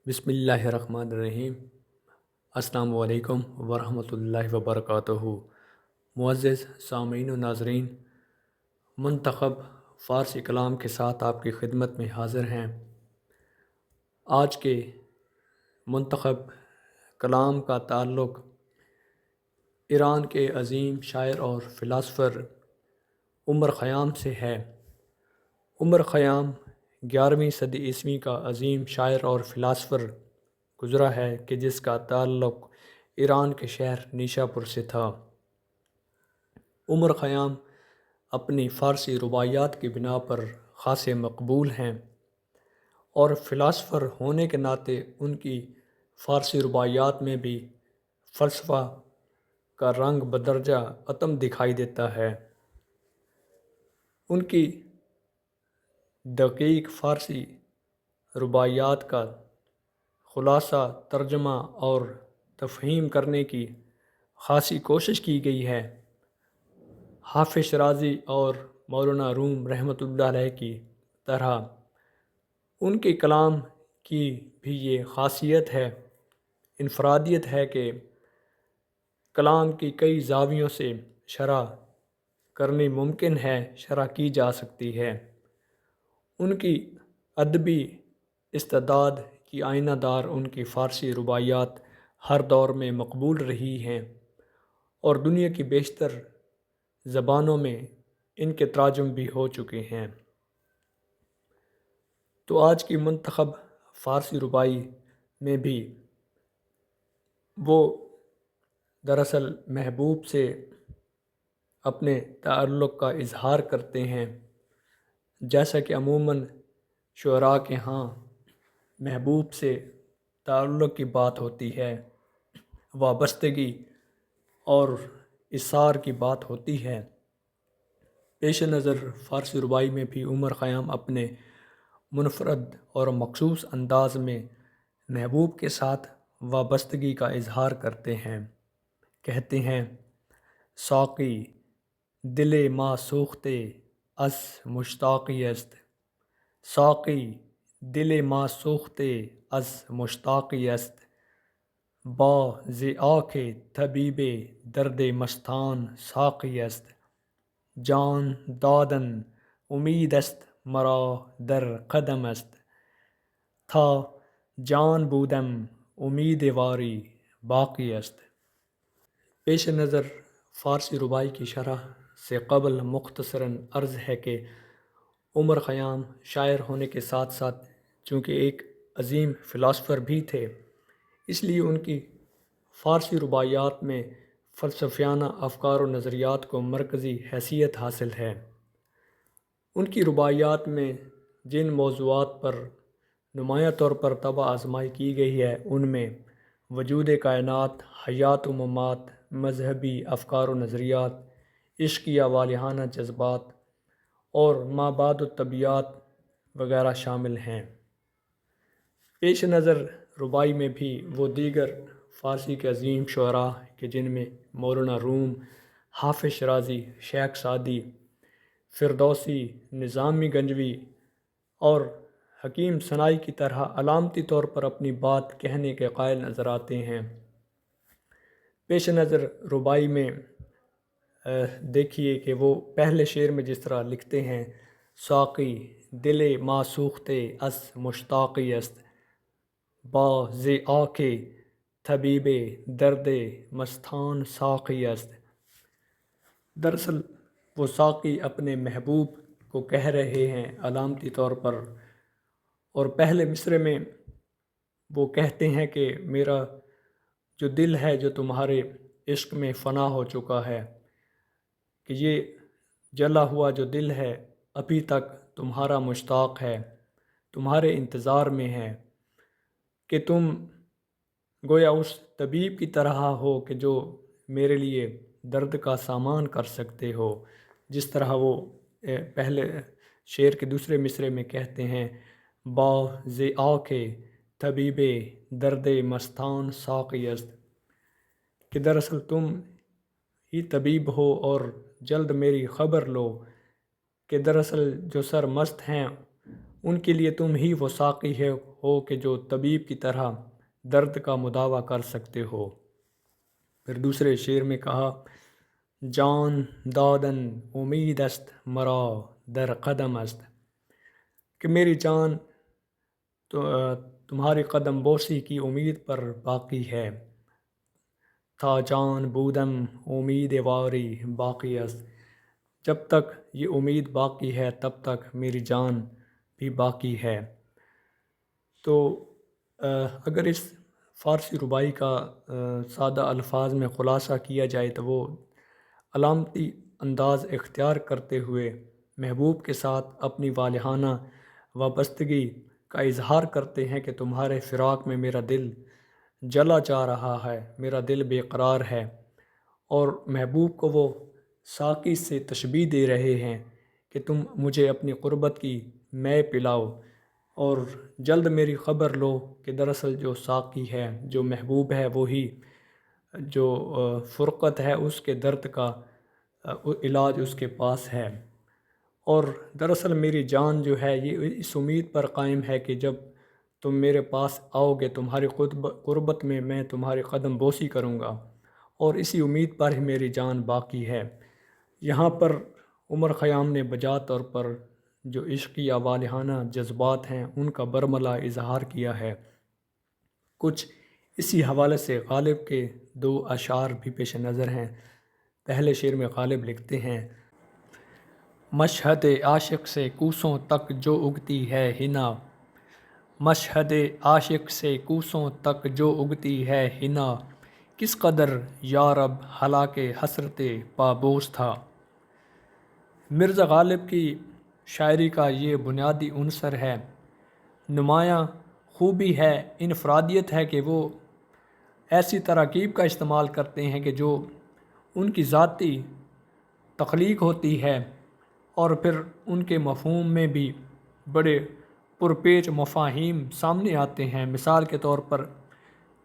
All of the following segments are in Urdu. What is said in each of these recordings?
بسم اللہ الرحمن الرحیم۔ السلام علیکم ورحمۃ اللہ وبرکاتہ۔ معزز سامعین و ناظرین، منتخب فارسی کلام کے ساتھ آپ کی خدمت میں حاضر ہیں۔ آج کے منتخب کلام کا تعلق ایران کے عظیم شاعر اور فلاسفر عمر خیام سے ہے۔ عمر خیام 11ویں صدی عیسوی کا عظیم شاعر اور فلاسفر گزرا ہے کہ جس کا تعلق ایران کے شہر نیشا پور سے تھا۔ عمر خیام اپنی فارسی رباعیات کی بنا پر خاصے مقبول ہیں اور فلاسفر ہونے کے ناطے ان کی فارسی رباعیات میں بھی فلسفہ کا رنگ بدرجہ عتم دکھائی دیتا ہے۔ ان کی دقیق فارسی رباعیات کا خلاصہ ترجمہ اور تفہیم کرنے کی خاصی کوشش کی گئی ہے۔ حافظ شیرازی اور مولانا روم رحمۃ اللہ علیہ کی طرح ان کے کلام کی بھی یہ خاصیت ہے، انفرادیت ہے کہ کلام کی کئی زاویوں سے شرح کرنی ممکن ہے، شرح کی جا سکتی ہے۔ ان کی ادبی استعداد کی آئینہ دار ان کی فارسی رباعیات ہر دور میں مقبول رہی ہیں اور دنیا کی بیشتر زبانوں میں ان کے تراجم بھی ہو چکے ہیں۔ تو آج کی منتخب فارسی رباعی میں بھی وہ دراصل محبوب سے اپنے تعلق کا اظہار کرتے ہیں، جیسا کہ عموماً شعراء کے ہاں محبوب سے تعلق کی بات ہوتی ہے، وابستگی اور اثار کی بات ہوتی ہے۔ پیش نظر فارسی رباعی میں بھی عمر خیام اپنے منفرد اور مخصوص انداز میں محبوب کے ساتھ وابستگی کا اظہار کرتے ہیں۔ کہتے ہیں: ساقی دل ما سوختے از مشتاقی است، ساقی دل ما سوختے از مشتاقی است، با ز آنکھ طبیب درد مستان ساقی است، جان دادن امید است مرا در قدم است، تا جان بودم امیدواری باقی است۔ پیش نظر فارسی رباعی کی شرح سے قبل مختصراً عرض ہے کہ عمر خیام شاعر ہونے کے ساتھ ساتھ چونکہ ایک عظیم فلاسفر بھی تھے، اس لیے ان کی فارسی رباعیات میں فلسفیانہ افکار و نظریات کو مرکزی حیثیت حاصل ہے۔ ان کی رباعیات میں جن موضوعات پر نمایاں طور پر طبع آزمائی کی گئی ہے ان میں وجود کائنات، حیات و ممات، مذہبی افکار و نظریات، عشقیہ والہانہ جذبات اور مابعد الطبیعیات وغیرہ شامل ہیں۔ پیش نظر رباعی میں بھی وہ دیگر فارسی کے عظیم شعراء کہ جن میں مولانا روم، حافظ شیرازی، شیخ سعدی، فردوسی، نظامی گنجوی اور حکیم صناعی کی طرح علامتی طور پر اپنی بات کہنے کے قائل نظر آتے ہیں۔ پیش نظر رباعی میں دیکھیے کہ وہ پہلے شعر میں جس طرح لکھتے ہیں: ساقی دل ما سوختے از مشتاقی است، با ز آنکھ طبیب درد مستان ساقی است۔ دراصل وہ ساقی اپنے محبوب کو کہہ رہے ہیں علامتی طور پر، اور پہلے مصرعے میں وہ کہتے ہیں کہ میرا جو دل ہے جو تمہارے عشق میں فنا ہو چکا ہے، کہ یہ جلا ہوا جو دل ہے ابھی تک تمہارا مشتاق ہے، تمہارے انتظار میں ہے، کہ تم گویا اس طبیب کی طرح ہو کہ جو میرے لیے درد کا سامان کر سکتے ہو، جس طرح وہ پہلے شعر کے دوسرے مصرعے میں کہتے ہیں: با ز آنکھ طبیب درد مستان ساقی است، کہ دراصل تم ہی طبیب ہو اور جلد میری خبر لو کہ دراصل جو سر مست ہیں ان کے لیے تم ہی وہ ساقی ہو کہ جو طبیب کی طرح درد کا مداوع کر سکتے ہو۔ پھر دوسرے شعر میں کہا، جان دادن امید است مرا در قدم است، کہ میری جان تو تمہاری قدم بوسی کی امید پر باقی ہے۔ تھا جان بودم امید واری باقی است، جب تک یہ امید باقی ہے تب تک میری جان بھی باقی ہے۔ تو اگر اس فارسی ربائی کا سادہ الفاظ میں خلاصہ کیا جائے تو وہ علامتی انداز اختیار کرتے ہوئے محبوب کے ساتھ اپنی والہانہ وابستگی کا اظہار کرتے ہیں کہ تمہارے فراق میں میرا دل جلا جا رہا ہے، میرا دل بے قرار ہے، اور محبوب کو وہ ساقی سے تشبیہ دے رہے ہیں کہ تم مجھے اپنی قربت کی مے پلاؤ اور جلد میری خبر لو کہ دراصل جو ساقی ہے، جو محبوب ہے، وہی جو فرقت ہے اس کے درد کا علاج اس کے پاس ہے۔ اور دراصل میری جان جو ہے یہ اس امید پر قائم ہے کہ جب تم میرے پاس آؤ گے تمہاری قربت میں تمہاری قدم بوسی کروں گا، اور اسی امید پر ہی میری جان باقی ہے۔ یہاں پر عمر خیام نے بجا طور پر جو عشقی یا والہانہ جذبات ہیں ان کا برملا اظہار کیا ہے۔ کچھ اسی حوالے سے غالب کے 2 اشعار بھی پیش نظر ہیں۔ پہلے شعر میں غالب لکھتے ہیں، مشہد عاشق سے کوسوں تک جو اگتی ہے حنا، مشہد عاشق سے کوسوں تک جو اگتی ہے حنا، کس قدر یارب ہلاک حسرت پابوس تھا۔ مرزا غالب کی شاعری کا یہ بنیادی عنصر ہے، نمایاں خوبی ہے، انفرادیت ہے کہ وہ ایسی تراکیب کا استعمال کرتے ہیں کہ جو ان کی ذاتی تخلیق ہوتی ہے، اور پھر ان کے مفہوم میں بھی بڑے پرپیچ مفاہیم سامنے آتے ہیں۔ مثال کے طور پر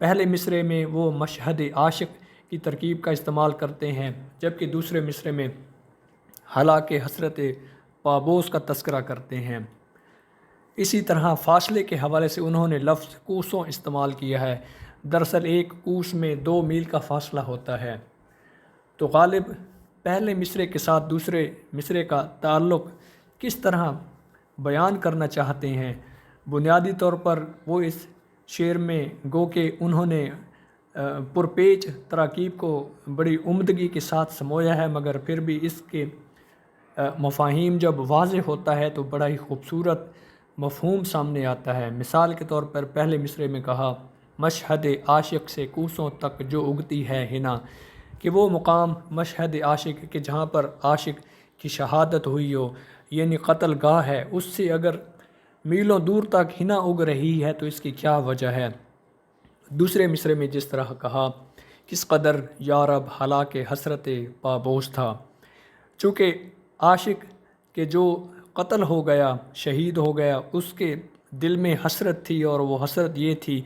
پہلے مصرعے میں وہ مشہد عاشق کی ترکیب کا استعمال کرتے ہیں، جبکہ دوسرے مصرعے میں ہلاک حسرت پابوس کا تذکرہ کرتے ہیں۔ اسی طرح فاصلے کے حوالے سے انہوں نے لفظ کوسوں استعمال کیا ہے۔ دراصل ایک کوس میں 2 میل کا فاصلہ ہوتا ہے۔ تو غالب پہلے مصرعے کے ساتھ دوسرے مصرعے کا تعلق کس طرح بیان کرنا چاہتے ہیں؟ بنیادی طور پر وہ اس شعر میں گو کہ انہوں نے پرپیچ تراکیب کو بڑی عمدگی کے ساتھ سمویا ہے، مگر پھر بھی اس کے مفاہیم جب واضح ہوتا ہے تو بڑا ہی خوبصورت مفہوم سامنے آتا ہے۔ مثال کے طور پر پہلے مصرعے میں کہا، مشہد عاشق سے کوسوں تک جو اگتی ہے حنا، کہ وہ مقام مشہد عاشق کہ جہاں پر عاشق کی شہادت ہوئی ہو، یعنی قتل گاہ ہے، اس سے اگر میلوں دور تک حنا اگ رہی ہے تو اس کی کیا وجہ ہے۔ دوسرے مصرعے میں جس طرح کہا، کس قدر یارب ہلاک حسرت پابوس تھا، چونکہ عاشق کہ جو قتل ہو گیا، شہید ہو گیا، اس کے دل میں حسرت تھی، اور وہ حسرت یہ تھی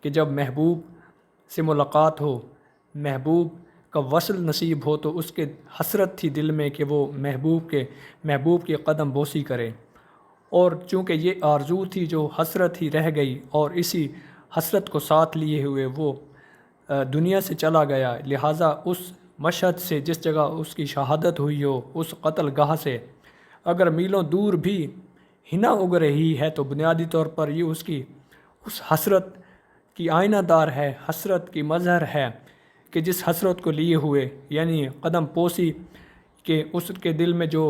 کہ جب محبوب سے ملاقات ہو، محبوب کا وصل نصیب ہو، تو اس کے حسرت تھی دل میں کہ وہ محبوب کی قدم بوسی کرے، اور چونکہ یہ آرزو تھی جو حسرت ہی رہ گئی، اور اسی حسرت کو ساتھ لیے ہوئے وہ دنیا سے چلا گیا، لہٰذا اس مشہد سے جس جگہ اس کی شہادت ہوئی ہو، اس قتل گاہ سے اگر میلوں دور بھی حنا اگ رہی ہے تو بنیادی طور پر یہ اس حسرت کی آئینہ دار ہے، حسرت کی مظہر ہے کہ جس حسرت کو لیے ہوئے، یعنی قدم پوسی کہ اس کے دل میں جو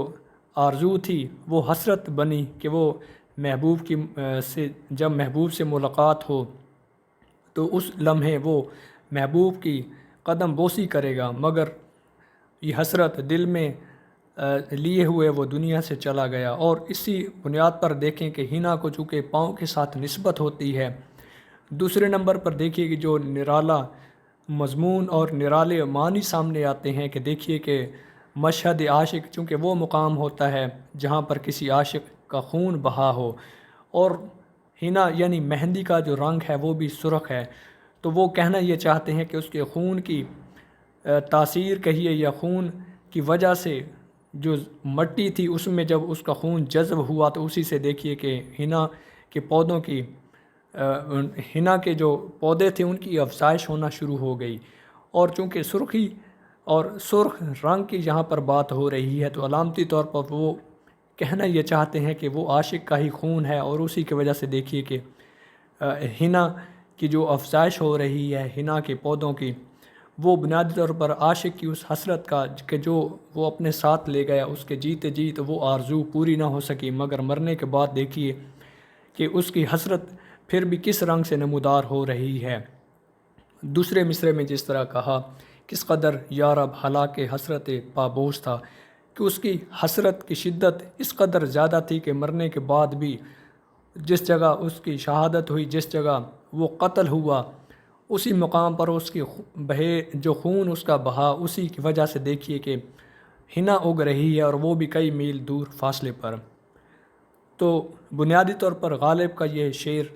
آرزو تھی وہ حسرت بنی کہ وہ جب محبوب سے ملاقات ہو تو اس لمحے وہ محبوب کی قدم بوسی کرے گا، مگر یہ حسرت دل میں لیے ہوئے وہ دنیا سے چلا گیا۔ اور اسی بنیاد پر دیکھیں کہ حنا کو چونکہ پاؤں کے ساتھ نسبت ہوتی ہے۔ دوسرے نمبر پر دیکھیے کہ جو نرالا مضمون اور نرالے معنی سامنے آتے ہیں کہ دیکھیے کہ مشہد عاشق چونکہ وہ مقام ہوتا ہے جہاں پر کسی عاشق کا خون بہا ہو، اور حنا یعنی مہندی کا جو رنگ ہے وہ بھی سرخ ہے، تو وہ کہنا یہ چاہتے ہیں کہ اس کے خون کی تاثیر کہیے یا خون کی وجہ سے جو مٹی تھی اس میں جب اس کا خون جذب ہوا تو اسی سے دیکھیے کہ حنا کے پودوں کی حنا کے جو پودے تھے ان کی افزائش ہونا شروع ہو گئی۔ اور چونکہ سرخی اور سرخ رنگ کی جہاں پر بات ہو رہی ہے تو علامتی طور پر وہ کہنا یہ چاہتے ہیں کہ وہ عاشق کا ہی خون ہے، اور اسی کی وجہ سے دیکھیے کہ حنا کی جو افزائش ہو رہی ہے حنا کے پودوں کی، وہ بنیادی طور پر عاشق کی اس حسرت کا کہ جو وہ اپنے ساتھ لے گیا، اس کے جیتے جیت وہ آرزو پوری نہ ہو سکی، مگر مرنے کے بعد دیکھیے کہ اس کی حسرت پھر بھی کس رنگ سے نمودار ہو رہی ہے۔ دوسرے مصرعے میں جس طرح کہا، کس قدر یارب ہلاک حسرت پابوس تھا، کہ اس کی حسرت کی شدت اس قدر زیادہ تھی کہ مرنے کے بعد بھی جس جگہ اس کی شہادت ہوئی، جس جگہ وہ قتل ہوا، اسی مقام پر اس کی جو خون اس کا بہا، اسی کی وجہ سے دیکھیے کہ حنا اگ رہی ہے، اور وہ بھی کئی میل دور فاصلے پر۔ تو بنیادی طور پر غالب کا یہ شعر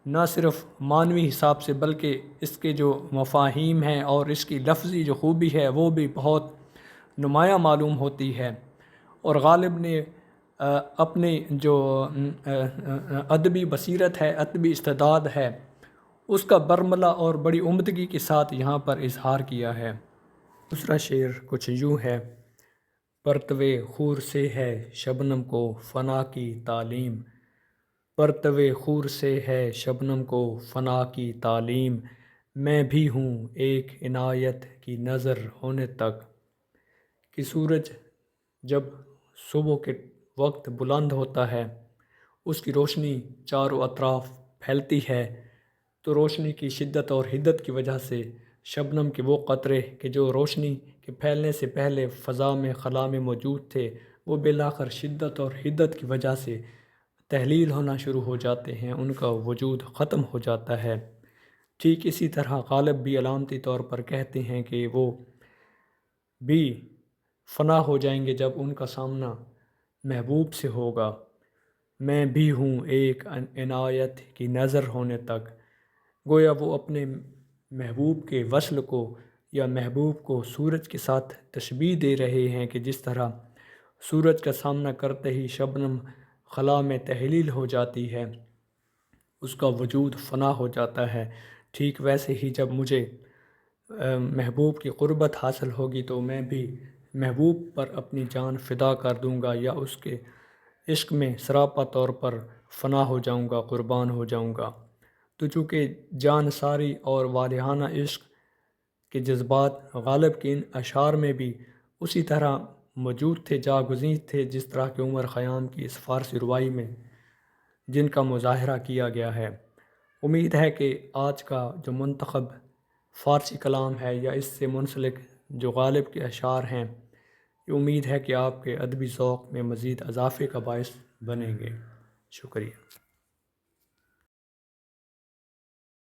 نہ صرف معنوی حساب سے بلکہ اس کے جو مفاہیم ہیں اور اس کی لفظی جو خوبی ہے وہ بھی بہت نمایاں معلوم ہوتی ہے۔ اور غالب نے اپنی جو ادبی بصیرت ہے، ادبی استعداد ہے، اس کا برملا اور بڑی عمدگی کے ساتھ یہاں پر اظہار کیا ہے۔ دوسرا شعر کچھ یوں ہے: پرتوے خور سے ہے شبنم کو فنا کی تعلیم، پرتوے خور سے ہے شبنم کو فنا کی تعلیم، میں بھی ہوں ایک عنایت کی نظر ہونے تک۔ کہ سورج جب صبح کے وقت بلند ہوتا ہے، اس کی روشنی چاروں اطراف پھیلتی ہے، تو روشنی کی شدت اور حدت کی وجہ سے شبنم کے وہ قطرے کہ جو روشنی کے پھیلنے سے پہلے فضا میں خلا میں موجود تھے، وہ بالآخر شدت اور حدت کی وجہ سے تحلیل ہونا شروع ہو جاتے ہیں، ان کا وجود ختم ہو جاتا ہے۔ ٹھیک اسی طرح غالب بھی علامتی طور پر کہتے ہیں کہ وہ بھی فنا ہو جائیں گے جب ان کا سامنا محبوب سے ہوگا۔ میں بھی ہوں ایک عنایت کی نظر ہونے تک، گویا وہ اپنے محبوب کے وصل کو یا محبوب کو سورج کے ساتھ تشبیہ دے رہے ہیں کہ جس طرح سورج کا سامنا کرتے ہی شبنم خلا میں تحلیل ہو جاتی ہے، اس کا وجود فنا ہو جاتا ہے، ٹھیک ویسے ہی جب مجھے محبوب کی قربت حاصل ہوگی تو میں بھی محبوب پر اپنی جان فدا کر دوں گا، یا اس کے عشق میں سراپا طور پر فنا ہو جاؤں گا، قربان ہو جاؤں گا۔ تو چونکہ جان ساری اور والہانہ عشق کے جذبات غالب کے ان اشعار میں بھی اسی طرح موجود تھے، جاگزیں تھے، جس طرح کہ عمر خیام کی اس فارسی ربائی میں جن کا مظاہرہ کیا گیا ہے۔ امید ہے کہ آج کا جو منتخب فارسی کلام ہے یا اس سے منسلک جو غالب کے اشعار ہیں، یہ امید ہے کہ آپ کے ادبی ذوق میں مزید اضافے کا باعث بنیں گے۔ شکریہ۔